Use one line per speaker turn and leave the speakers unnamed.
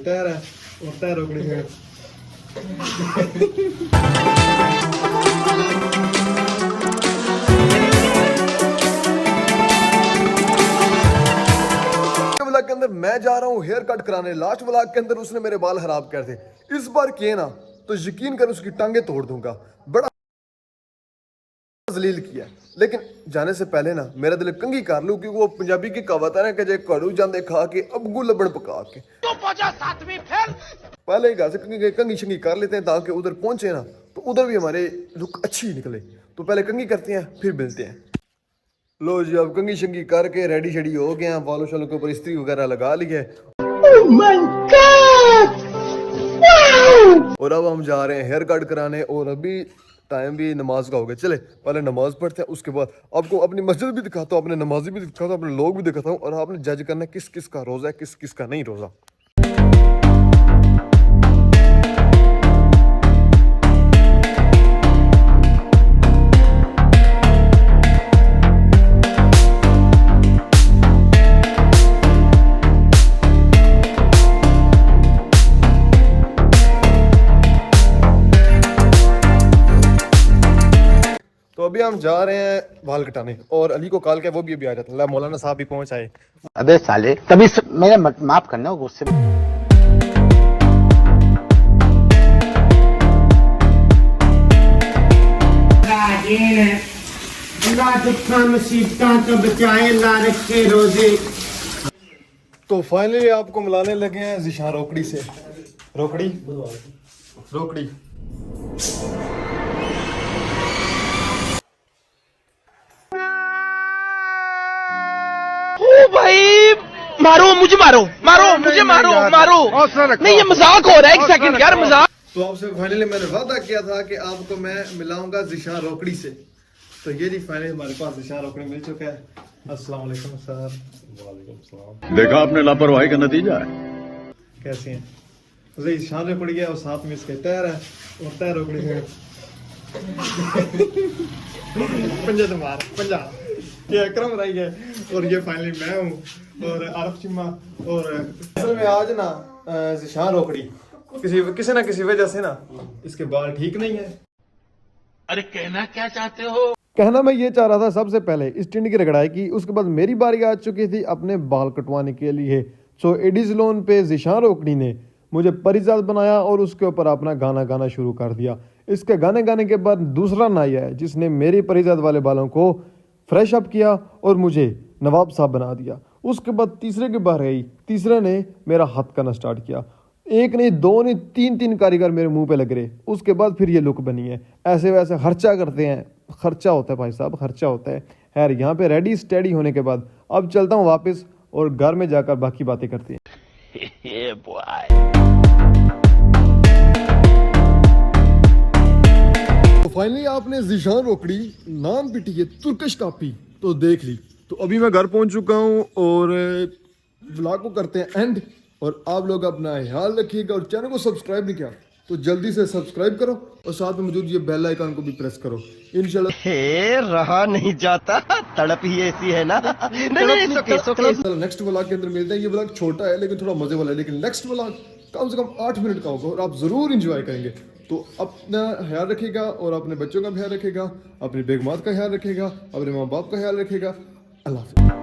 तैर है और तैर रोकड़ी है। व्लॉग के अंदर मैं जा रहा हूँ हेयर कट कराने। लास्ट व्लॉग के अंदर उसने मेरे बाल खराब कर थे। इस बार किए ना तो यकीन कर उसकी टांगे तोड़ दूंगा। बड़ा जलील किया, लेकिन जाने से पहले ना मेरा दिल कंगी कर लूं, क्योंकि वो पंजाबी की कहावत है ना कि जे कड़ू जांदे खा के अबगू लबड़ पका के तो पहुंचा सातवीं फेल। पहले ही घर से कंगी शंगी कर लेते हैं ताकि उधर पहुंचे ना तो उधर भी हमारे लुक अच्छी निकले। तो पहले कंगी करते हैं फिर मिलते हैं। लो जी, अब कंगी शंगी करके रेडी शेडी हो गए हैं। बालों शालों के ऊपर इस्त्री वगैरह लगा ली है। और अब हम जा रहे हैं हेयर कट कराने और अभी टाइम भी नमाज का हो गया। चले पहले नमाज पढ़ते हैं, उसके बाद आपको अपनी मस्जिद भी दिखाता हूँ, अपने नमाजी भी दिखाता हूँ, अपने लोग भी दिखाता हूँ और आपने जज करना है किस किस का रोज़ा है किस किस का नहीं रोज़ा। तो अभी हम जा रहे हैं बाल कटाने और अली को कॉल किया, वो भी अभी आ जाता है। मौलाना साहब भी पहुंच आए।
अबे साले तभी मेरे माफ करना गुस्से में।
तो फाइनली आपको मिलाने लगे हैं ज़िशान रोकड़ी से। रोकड़ी रोकड़ी
भाई मारो मुझे, मारो मुझे, मारो नहीं, ये मजाक हो रहा है। एक सेकंड यार, मजाक।
तो आपसे फाइनली मैंने वादा किया था कि आपको मैं मिलाऊंगा ज़िशान रोकड़ी से। तो ये जी फाइनली हमारे पास ज़िशान रोकड़ी मिल चुका है। अस्सलाम वालेकुम सर। वालेकुम सलाम।
देखा आपने लापरवाही का नतीजा है।
कैसे हैं? ज़िशान रोकड़ी है और साथ में इसके तैर है और तैर रोकड़ी है। पंजा तो मार पंजा। ये अकरम राई है और ये फाइनली मैं हूँ और आरफ चिम्मा। और असल में आज ना ज़िशान रोकड़ी किसी ना किसी वजह से ना इसके बाल ठीक नहीं है।
अरे कहना क्या चाहते हो?
कहना मैं ये चाह रहा था सबसे पहले इस टिंड की रगड़ाई की, उसके बाद मेरी बारी आ चुकी थी अपने बाल कटवाने के लिए। सो एडिस लोन पे ज़िशान रोकड़ी ने मुझे परिजात बनाया और उसके ऊपर अपना गाना गाना शुरू कर दिया। इसके गाने गाने के बाद दूसरा नाया है जिसने मेरी परिजात वाले बालों को फ्रेश अप किया और मुझे नवाब साहब बना दिया। उसके बाद तीसरे की बार आई, तीसरे ने मेरा हाथ करना स्टार्ट किया। एक नहीं दो नहीं तीन कारीगर मेरे मुंह पे लग रहे। उसके बाद फिर ये लुक बनी है। ऐसे वैसे खर्चा करते हैं, खर्चा होता है भाई साहब, खर्चा होता है। खैर यहाँ पे रेडी स्टेडी होने के बाद अब चलता हूँ वापस और घर में जाकर बाकी बातें करते हैं। तो फाइनली आपने ज़िशान रोकड़ी नाम पिटी है तुर्किश कापी तो देख ली। तो अभी मैं घर पहुंच चुका हूं और व्लॉग को करते हैं एंड। और आप लोग अपना ख्याल रखिएगा और चैनल को सब्सक्राइब नहीं किया तो जल्दी से सब्सक्राइब करो और साथ में मौजूद ये बेल आइकन को भी प्रेस करो। इंशाल्लाह
रहा नहीं जाता, तड़प ही ऐसी है ना। नहीं,
नेक्स्ट व्लॉग के अंदर मिलते हैं। ये व्लॉग छोटा है लेकिन थोड़ा मजे वाला है, लेकिन नेक्स्ट व्लॉग कम से कम 8 मिनट का होगा और आप जरूर इंजॉय करेंगे। तो अपना ख्याल रखिएगा और अपने बच्चों का ख्याल रखिएगा, अपनी बेगमात का ख्याल रखिएगा, अपने माँ बाप का ख्याल रखिएगा। अल्लाह हाफ़िज़।